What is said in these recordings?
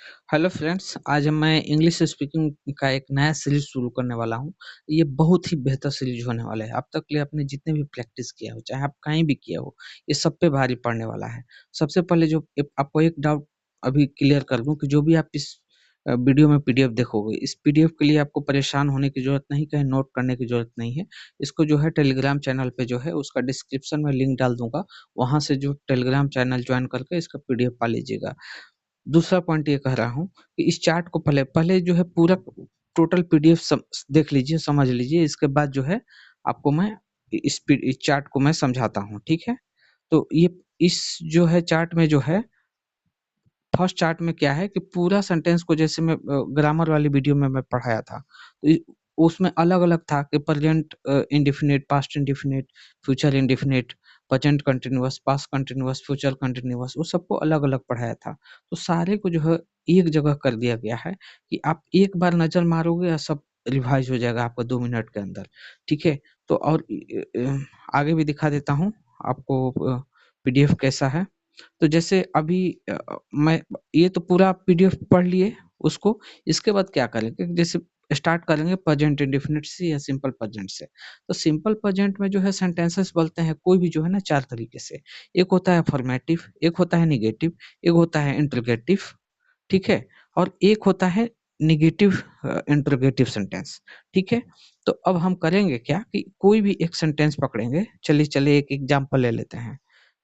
Hello friends, आज मैं English speaking का एक नया सीरीज शुरू करने वाला हूँ। ये बहुत ही बेहतर सीरीज होने वाला है। अब तक के लिए आपने जितने भी प्रैक्टिस किया हो, चाहे आप कहीं भी किया हो, ये सब पे भारी पड़ने वाला है। सबसे पहले जो आपको एक डाउट अभी क्लियर कर दूं कि जो भी आप इस वीडियो में पीडीएफ देखोगे, इस पीडीएफ के लिए आपको परेशान होने की जरूरत नहीं, कहीं नोट करने की जरूरत नहीं है। इसको जो है टेलीग्राम चैनल पे जो है उसका डिस्क्रिप्शन में लिंक डाल दूंगा, वहां से जो टेलीग्राम चैनल ज्वाइन करके इसका पीडीएफ पा लीजिएगा। दूसरा पॉइंट ये कह रहा हूँ कि इस चार्ट को पहले पहले जो है पूरा टोटल पीडीएफ देख लीजिए, समझ लीजिए। इसके बाद जो है आपको मैं इस चार्ट को मैं समझाता हूँ, ठीक है? तो ये इस जो है चार्ट में जो है फर्स्ट चार्ट में क्या है कि पूरा सेंटेंस को जैसे मैं ग्रामर वाली वीडियो में मैं पढ़ाया था, तो उसमें अलग अलग था कि present indefinite, past indefinite, future indefinite, present continuous, past continuous, future continuous, वो सबको अलग अलग पढ़ाया था। तो सारे को जो है एक जगह कर दिया गया है कि आप एक बार नजर मारोगे या सब रिवाइज हो जाएगा आपका 2 मिनट के अंदर, ठीक है? तो और आगे भी दिखा देता हूँ आपको पीडीएफ कैसा है। तो जैसे अभी मैं ये तो पूरा पीडीएफ पढ़ लिए उसको। इसके बाद क्या करेंगे, जैसे स्टार्ट करेंगे प्रेजेंट इंडेफिनिट से या सिंपल प्रेजेंट से। तो सिंपल प्रेजेंट में जो है सेंटेंसेस बोलते हैं कोई भी जो है ना 4 तरीके से। एक होता है अफर्मेटिव, एक होता है नेगेटिव, एक होता है इंटरोगेटिव, ठीक है? और एक होता है नेगेटिव इंटरोगेटिव सेंटेंस, ठीक है? तो अब हम करेंगे क्या कि कोई भी एक सेंटेंस पकड़ेंगे। चलिए एक एग्जांपल ले लेते हैं।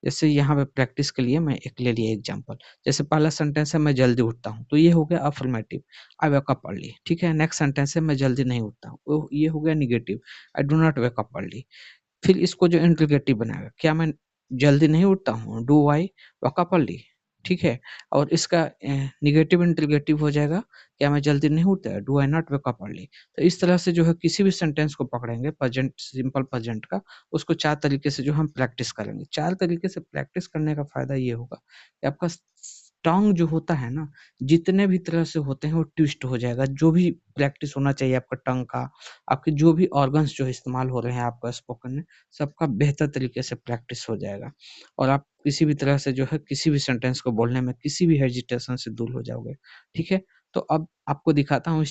जैसे यहाँ पे प्रैक्टिस के लिए मैं एक ले लिया एग्जांपल। जैसे पहला सेंटेंस है मैं जल्दी उठता हूँ, तो ये हो गया अफर्मेटिव, आई वेक अप अर्ली, ठीक है? नेक्स्ट सेंटेंस है मैं जल्दी नहीं उठता हूँ, तो ये हो गया negative, I do not wake up early. फिर इसको जो इंटरोगेटिव बनाएगा, क्या मैं जल्दी नहीं उठता हूँ, डू आई वक अप अर्ली, ठीक है? और इसका नेगेटिव इंटरोगेटिव हो जाएगा, क्या मैं जल्दी नहीं उठता, do I not wake up early. तो इस तरह से जो है किसी भी सेंटेंस को पकड़ेंगे प्रेजेंट, सिंपल प्रेजेंट का, उसको 4 तरीके से जो हम प्रैक्टिस करेंगे। 4 तरीके से प्रैक्टिस करने का फायदा ये होगा कि आपका टंग जो होता है ना, जितने भी तरह से होते हैं वो ट्विस्ट हो जाएगा। जो भी प्रैक्टिस होना चाहिए आपका टंग का, आपके जो भी ऑर्गन्स जो इस्तेमाल हो रहे हैं आपका स्पोकन में, सबका बेहतर तरीके से प्रैक्टिस हो जाएगा। और आप किसी भी तरह से जो है किसी भी सेंटेंस को बोलने में किसी भी हेजिटेशन से दूर हो जाओगे, ठीक है? तो अब आपको दिखाता हूँ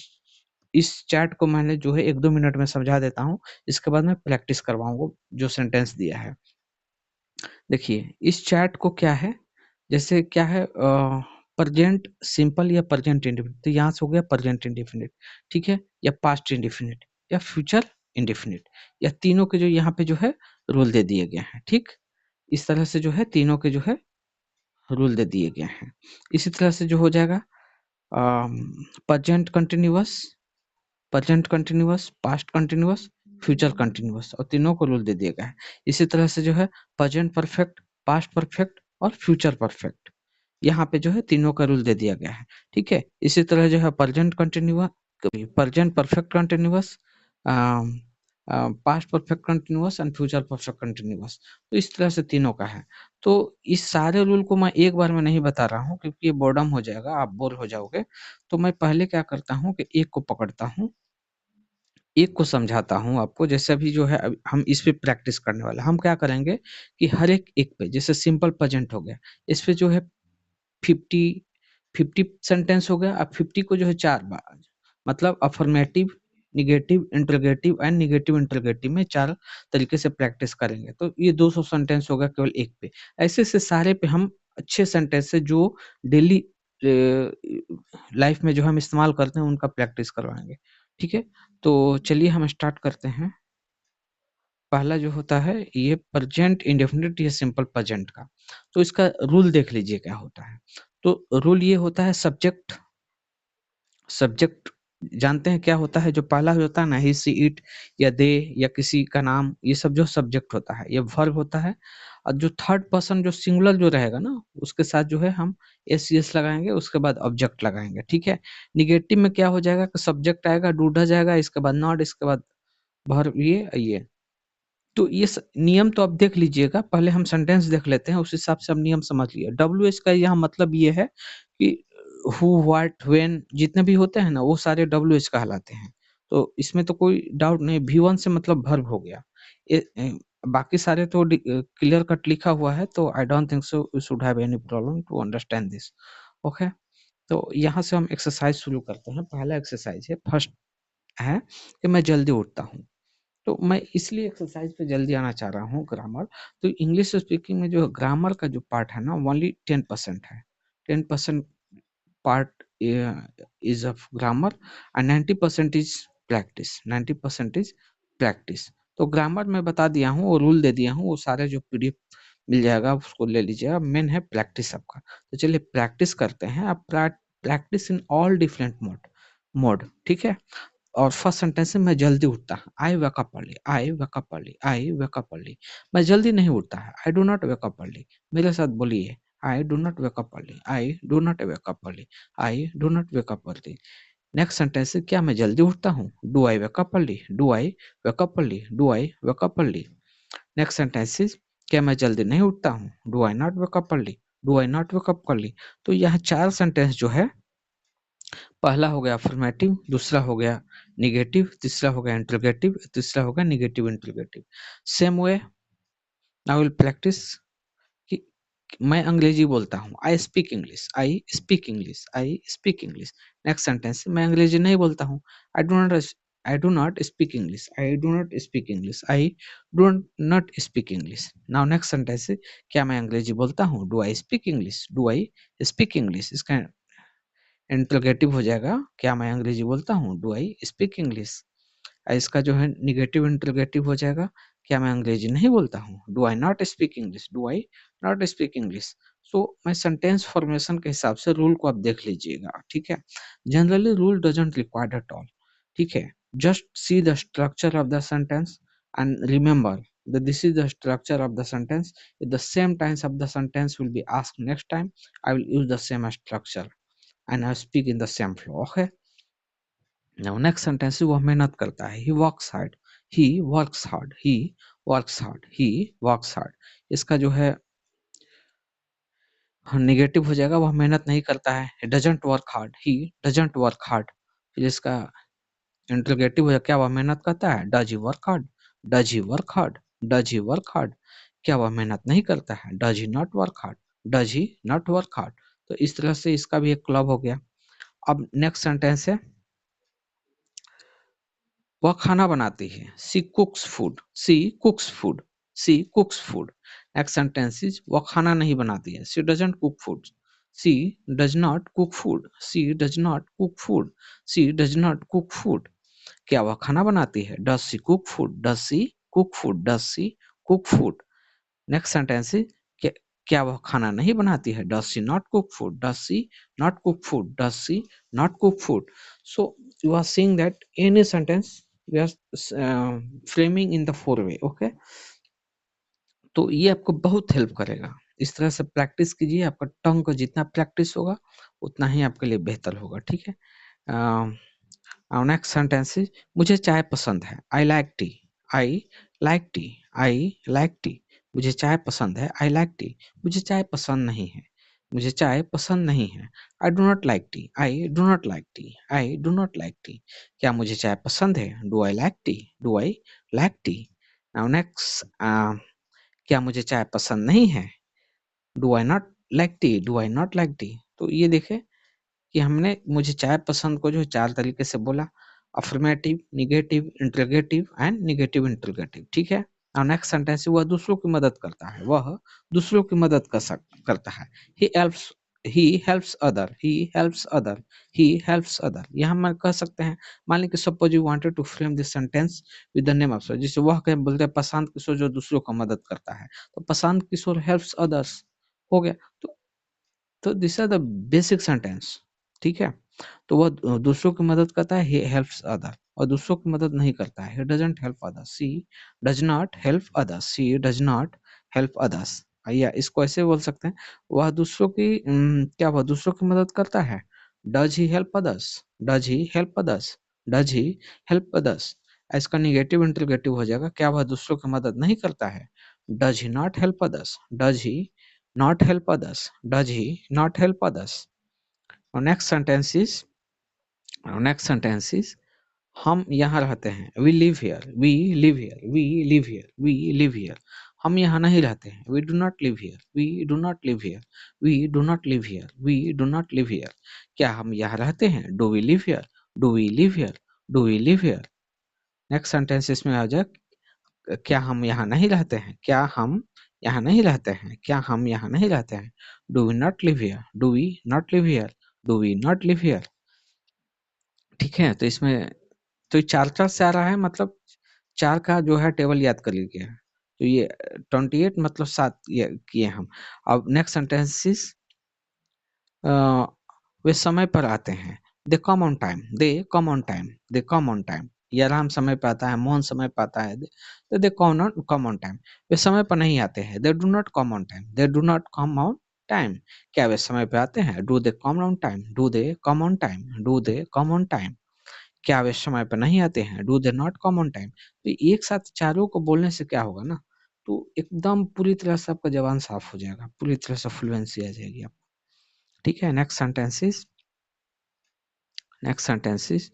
इस चैट को मैंने जो है 1-2 मिनट में समझा देता हूँ, इसके बाद मैं प्रैक्टिस करवाऊँगा जो सेंटेंस दिया है। देखिए, इस चैट को क्या है, जैसे क्या है प्रेजेंट सिंपल या प्रेजेंट इंडेफिनिट, तो यहाँ से हो गया प्रेजेंट इंडेफिनिट, ठीक है? या पास्ट इंडेफिनिट या फ्यूचर इंडेफिनिट, या तीनों के जो यहाँ पे जो है रूल दे दिए गए हैं, ठीक? इस तरह से जो है तीनों के जो है रूल दे दिए गए हैं। इसी तरह से जो हो जाएगा present continuous, present continuous, past continuous, future continuous, और तीनों को रूल दे दिया गया है। इसी तरह से जो है प्रेजेंट परफेक्ट, पास्ट परफेक्ट और फ्यूचर परफेक्ट, यहाँ पे जो है तीनों का रूल दे दिया गया है, ठीक है? इसी तरह जो है present continuous, present perfect continuous, past perfect continuous and future perfect continuous. तो इस तरह से तीनों का है। तो इस सारे रूल को मैं एक बार में नहीं बता रहा हूँ क्योंकि ये बोर्डम हो जाएगा, आप बोर हो जाओगे। तो मैं पहले क्या करता हूँ कि एक को पकड़ता हूँ, एक को समझाता हूँ आपको। जैसे अभी जो है हम इस पे प्रैक्टिस करने वाले हैं। हम क्या करेंगे कि हर एक पे, जैसे सिंपल प्रेजेंट हो गया, इस पे जो है 50 50 सेंटेंस हो गया। अब 50 को जो है 4 बार, मतलब affirmative, negative, interrogative and negative interrogative में 4 तरीके से प्रैक्टिस करेंगे। तो ये 200 सेंटेंस हो गया केवल एक पे। ऐसे सारे पे हम अच्छे सेंटेंस से जो डेली लाइफ में जो हम इस्तेमाल करते हैं उनका प्रैक्टिस करवाएँगे, ठीक है? तो चलिए हम स्टार्ट करते हैं। पहला जो होता है ये प्रेजेंट इंडेफिनिट या सिंपल प्रेजेंट का। तो इसका रूल देख लीजिए क्या होता है। तो रूल ये होता है सब्जेक्ट, सब्जेक्ट जानते हैं क्या होता है? जो पहला होता है ना, ही, शी, इट या दे या किसी का नाम, ये सब जो सब्जेक्ट होता है, ये वर्ब होता है। और जो थर्ड पर्सन जो सिंगुलर जो रहेगा ना, उसके साथ जो है हम एस एस लगाएँगे, उसके बाद ऑब्जेक्ट लगाएँगे, ठीक है? नेगेटिव में क्या हो जाएगा कि सब्जेक्ट आएगा, डू जाएगा, इसके बाद नॉट, इसके बाद वर्ब ये। तो ये नियम तो आप देख लीजिएगा। पहले हम सेंटेंस देख लेते हैं, उस हिसाब से हम नियम समझ लिए। डब्ल्यूएच का यहाँ मतलब ये है कि हु, व्हाट, व्हेन जितने भी होते हैं ना, वो सारे डब्ल्यूएच कहलाते हैं। तो इसमें तो कोई डाउट नहीं। V1 से मतलब वर्ब हो गया। बाकी सारे तो क्लियर कट लिखा हुआ है, तो I don't think so you should have any problem to understand this. Okay. तो यहाँ से हम एक्सरसाइज शुरू करते हैं। पहला एक्सरसाइज है, फर्स्ट है कि मैं जल्दी उठता हूँ। तो मैं इसलिए एक्सरसाइज पे जल्दी आना चाह रहा हूँ ग्रामर। तो इंग्लिश स्पीकिंग में जो ग्रामर का जो पार्ट है ना, ओनली 10% है। 10% part is of grammar and 90% is practice। 90% is practice। तो ग्रामर में बता दिया हूँ और रूल दे दिया हूँ, वो सारे जो पीडीएफ मिल जाएगा उसको ले लीजिएगा। मेन है प्रैक्टिस आपका। तो चलिए प्रैक्टिस करते हैं। आप practice in all different mode, ठीक है। और फर्स्ट सेंटेंस में मैं जल्दी उठता हूँ, आई वेक अप अर्ली, आई वेक अप अर्ली, आई वेक अप अर्ली। मैं जल्दी नहीं उठता है, I do not wake up early. मेरे साथ बोलिए, I do not wake up early, I do not wake up early, I do not wake up early. Next sentence, क्या मैं जल्दी उठता हूँ, do I wake up early, do I wake up early, do I wake up early. Next sentence, क्या मैं जल्दी नहीं उठता हूँ, do I not wake up early, do I not wake up early. तो यहाँ चार सेंटेंस जो है, पहला हो गया अफर्मेटिव, दूसरा हो गया निगेटिव, तीसरा हो गया इंटरोगेटिव, तीसरा हो गया negative interrogative. Same way now will practice कि मैं अंग्रेजी बोलता हूँ, I speak English, I speak English, I speak English. Next sentence, मैं अंग्रेजी नहीं बोलता हूँ, I do not speak English, I do not speak English, I do not speak English. Now next sentence, क्या मैं अंग्रेजी बोलता हूँ, do I speak English, do I speak English. इसका इंट्रोगेटिव हो जाएगा, क्या मैं अंग्रेजी बोलता हूँ, डू आई स्पीक इंग्लिश। इसका जो है निगेटिव इंट्रोगेटिव हो जाएगा, क्या मैं अंग्रेजी नहीं बोलता हूँ, do I not speak English, do I not speak English. So मैं सेंटेंस फॉर्मेशन के हिसाब से रूल को आप देख लीजिएगा, ठीक है। Generally rule doesn't required at all, ठीक है। Just see the structure of the sentence and remember that this is the structure of the sentence. If the same tense of the sentence will be asked next time, I will use the same structure and I speak in the same flow, okay। Now next sentence, वो मेहनत करता है, he works hard, he works hard, he works hard, he works hard। इसका जो है negative हो जाएगा, वह मेहनत नहीं करता है, he doesn't work hard, he doesn't work hard। फिर इसका इंटरोगेटिव हो जाएगा, क्या वह मेहनत करता है, does he work hard, does he work hard, does he work hard। क्या वह मेहनत नहीं करता है, does he not work hard, does he not work hard। तो इस तरह से इसका भी एक क्लब हो गया। अब नेक्स्ट सेंटेंस है, वह खाना बनाती है, she cooks food, she cooks food, she cooks food. Next sentence is, वह खाना नहीं बनाती है, she doesn't cook food, she does not cook food, she does not cook food, she does not cook food. क्या वह खाना बनाती है, does she cook food, does she cook food, does she cook food. Next sentence is, क्या वह खाना नहीं बनाती है, does she not cook food, does she not cook food, does she not cook food. So you are seeing that any sentence we are framing in the four way, okay। तो ये आपको बहुत हेल्प करेगा। इस तरह से practice कीजिए, आपका टंग को जितना प्रैक्टिस होगा उतना ही आपके लिए बेहतर होगा, ठीक है। नेक्स्ट सेंटेंस, मुझे चाय पसंद है, I like T, I like T, I like T. मुझे चाय पसंद है, आई लाइक टी। मुझे चाय पसंद नहीं है, मुझे चाय पसंद नहीं है, I do not like T, I do not like T, I do not like T. क्या मुझे चाय पसंद है, do I like T, do I like T. Now next, क्या मुझे चाय पसंद नहीं है, do I not like T, do I not like T. तो ये देखे कि हमने मुझे चाय पसंद को जो चार तरीके से बोला, affirmative, negative, interrogative and negative interrogative, ठीक है। और नेक्स्ट सेंटेंस, वह दूसरों की मदद करता है, वह दूसरों की मदद करता है, he helps, he helps other, he helps other, he helps other. यहाँ हम कह सकते हैं, मान लीजिए suppose you wanted to frame this sentence with the name of, जिसे वह कह बोलते हैं प्रशांत किशोर जो दूसरों का मदद करता है, तो प्रशांत किशोर हेल्प्स अदर्स हो गया। तो this are the basic sentence, ठीक है। तो वह दूसरों की मदद करता है, he helps other, और दूसरों की मदद नहीं करता है, he doesn't help others, she does not help others, she does not help others। या इसको ऐसे बोल सकते हैं, वह दूसरों की क्या वह दूसरों की मदद करता है, does he help others, does he help others, does he help others। इसका निगेटिव इंटरोगेटिव हो जाएगा, क्या वह दूसरों की मदद नहीं करता है, does he not help others, does he not help others, does he not help others। Next sentence is, हम यहाँ रहते हैं, we live here, we live here, we live here, we live here. हम यहाँ नहीं रहते हैं, we do not live here, we do not live here, we do not live here, we do not live here. क्या हम यहाँ रहते हैं? Do we live here, do we live here, do we live here. Next sentence इसमें आ जाए, क्या हम यहाँ नहीं रहते हैं? क्या हम यहाँ नहीं रहते हैं? क्या हम यहाँ नहीं रहते हैं? Do we not live here, do we not live here, do we not live here. ठीक है, तो इसमें तो ये 4-4 से आ रहा है, मतलब 4 का जो है टेबल याद कर लीजिए। तो ये 28 मतलब 7 ये किए हम। अब नेक्स्ट सेंटेंसेस, वे समय पर आते हैं। They come on time, they come on time, they come on time. या राम समय पे आता है, मोहन समय पे आता है, तो दे कम ऑन टाइम। वे समय पर नहीं आते हैं, they do not come on time, they do not come on time. क्या वे समय पे आते हैं? Do they come on time, do they come on time, do they come on time. क्या वे समय पर नहीं आते हैं? Do they not come on time. तो एक साथ चारों को बोलने से क्या होगा ना, तो एकदम पूरी तरह से आपका जबान साफ हो जाएगा, पूरी तरह से फ्लुएंसी आ जाएगी आप। ठीक है, नेक्स्ट सेंटेंसेस, नेक्स्ट सेंटेंसेस,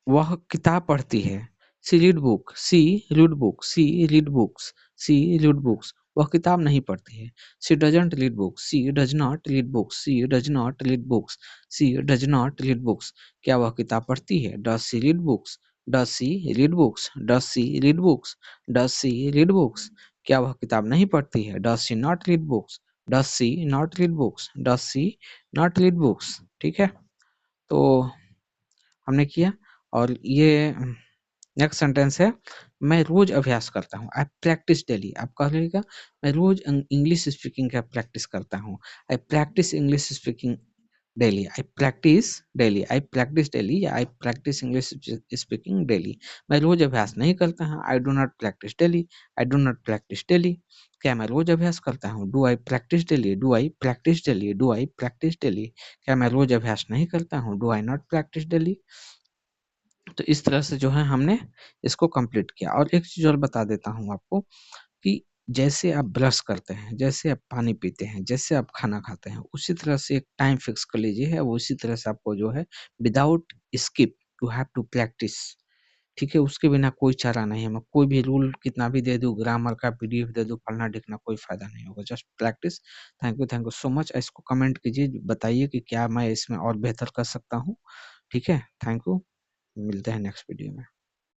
वह किताब पढ़ती है। She read book, she read book, she read books, she read books. वह किताब नहीं पढ़ती है। She doesn't read books, she does not read books, she does not read books, she does not read books. क्या वह किताब पढ़ती है? Does she read books, does she read books, does she read books, does she read books. क्या वह किताब नहीं पढ़ती है? Does she not read books, does she not read books, does she not read books. ठीक है, तो हमने किया। और ये नेक्स्ट सेंटेंस है, मैं रोज अभ्यास करता हूँ। आई प्रैक्टिस डेली। आप कह लीजिएगा, मैं रोज इंग्लिश स्पीकिंग का प्रैक्टिस करता हूँ। आई प्रैक्टिस इंग्लिश स्पीकिंग डेली, आई प्रैक्टिस डेली, आई प्रैक्टिस डेली, या आई प्रैक्टिस इंग्लिश स्पीकिंग डेली। मैं रोज अभ्यास नहीं करता हूँ, I do not practice daily, I do not practice daily. क्या मैं रोज अभ्यास करता हूँ? Do I practice daily, do I practice daily, do I practice daily. क्या मैं रोज अभ्यास नहीं करता हूँ? Do I not practice daily. तो इस तरह से जो है हमने इसको कंप्लीट किया। और एक चीज और बता देता हूँ आपको, कि जैसे आप ब्रश करते हैं, जैसे आप पानी पीते हैं, जैसे आप खाना खाते हैं, उसी तरह से एक टाइम फिक्स कर लीजिए है, वो उसी तरह से आपको जो है without skip you have to practice. ठीक है, उसके बिना कोई चारा नहीं है। मैं कोई भी रूल कितना भी दे दूं, ग्रामर का पीडीएफ दे दूं, फलना ढिकना, कोई फायदा नहीं होगा। Just practice. Thank you so much. इसको कमेंट कीजिए, बताइए कि क्या मैं इसमें और बेहतर कर सकता हूँ। ठीक है, थैंक यू। मिलते हैं नेक्स्ट वीडियो में।